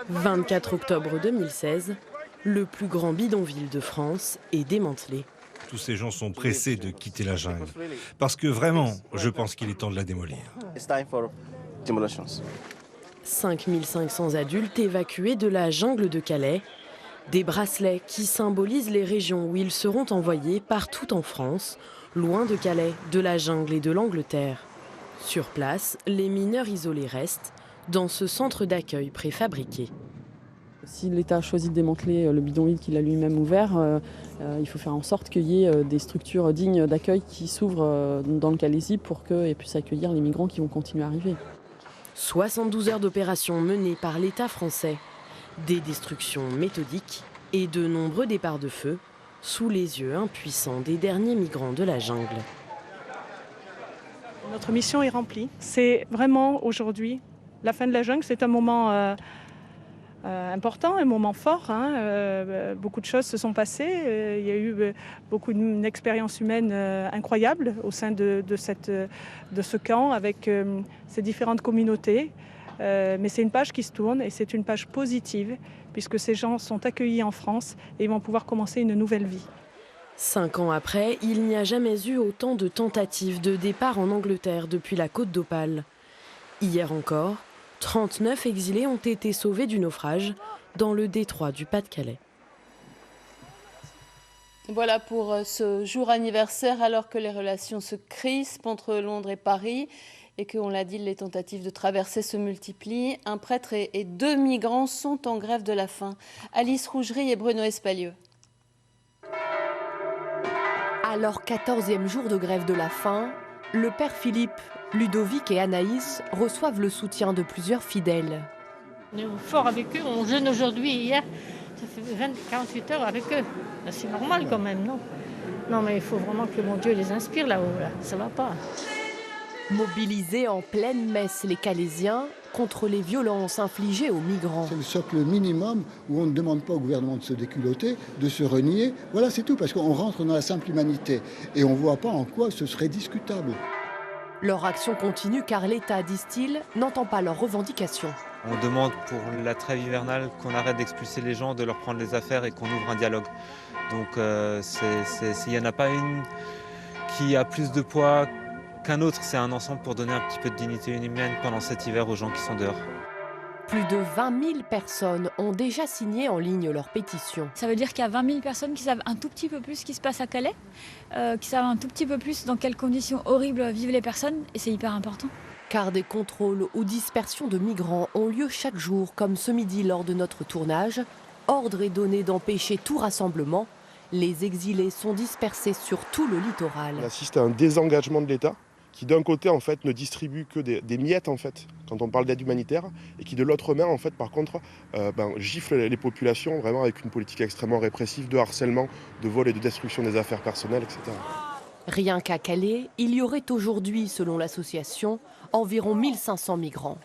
24 octobre 2016, le plus grand bidonville de France est démantelé. Tous ces gens sont pressés de quitter la jungle. Parce que vraiment, je pense qu'il est temps de la démolir. 5500 adultes évacués de la jungle de Calais. Des bracelets qui symbolisent les régions où ils seront envoyés partout en France, loin de Calais, de la jungle et de l'Angleterre. Sur place, les mineurs isolés restent dans ce centre d'accueil préfabriqué. Si l'État a choisi de démanteler le bidonville qu'il a lui-même ouvert, il faut faire en sorte qu'il y ait des structures dignes d'accueil qui s'ouvrent dans le Calaisis pour qu'elles puissent accueillir les migrants qui vont continuer à arriver. 72 heures d'opération menées par l'État français, des destructions méthodiques et de nombreux départs de feu sous les yeux impuissants des derniers migrants de la jungle. Notre mission est remplie. C'est vraiment aujourd'hui la fin de la jungle. C'est un moment important, un moment fort. Beaucoup de choses se sont passées. Il y a eu beaucoup d'expériences humaines incroyables au sein de ce camp avec ces différentes communautés. Mais c'est une page qui se tourne et c'est une page positive puisque ces gens sont accueillis en France et ils vont pouvoir commencer une nouvelle vie. 5 ans après, il n'y a jamais eu autant de tentatives de départ en Angleterre depuis la côte d'Opale. Hier encore, 39 exilés ont été sauvés du naufrage dans le détroit du Pas-de-Calais. Voilà pour ce jour anniversaire, alors que les relations se crispent entre Londres et Paris et que, on l'a dit, les tentatives de traversée se multiplient. Un prêtre et 2 migrants sont en grève de la faim. Alice Rougerie et Bruno Espalieu. Alors 14e jour de grève de la faim, le père Philippe, Ludovic et Anaïs reçoivent le soutien de plusieurs fidèles. On est fort avec eux, on jeûne aujourd'hui et hier, ça fait 48 heures avec eux. C'est normal quand même, non? Non mais il faut vraiment que mon Dieu les inspire là-haut, là. Ça va pas. Mobilisés en pleine messe, les Calaisiens contre les violences infligées aux migrants. C'est le socle minimum où on ne demande pas au gouvernement de se déculotter, de se renier. Voilà, c'est tout, parce qu'on rentre dans la simple humanité. Et on ne voit pas en quoi ce serait discutable. Leur action continue car l'État, disent-ils, n'entend pas leurs revendications. On demande pour la trêve hivernale qu'on arrête d'expulser les gens, de leur prendre les affaires et qu'on ouvre un dialogue. Donc s'il n'y en a pas une qui a plus de poids qu'un autre, c'est un ensemble pour donner un petit peu de dignité humaine pendant cet hiver aux gens qui sont dehors. Plus de 20 000 personnes ont déjà signé en ligne leur pétition. Ça veut dire qu'il y a 20 000 personnes qui savent un tout petit peu plus ce qui se passe à Calais, qui savent un tout petit peu plus dans quelles conditions horribles vivent les personnes, et c'est hyper important. Car des contrôles ou dispersions de migrants ont lieu chaque jour, comme ce midi lors de notre tournage. Ordre est donné d'empêcher tout rassemblement. Les exilés sont dispersés sur tout le littoral. On assiste à un désengagement de l'État qui d'un côté en fait ne distribue que des miettes en fait quand on parle d'aide humanitaire et qui de l'autre main en fait par contre gifle les populations vraiment avec une politique extrêmement répressive de harcèlement, de vol et de destruction des affaires personnelles, etc. Rien qu'à Calais, il y aurait aujourd'hui, selon l'association, environ 1500 migrants.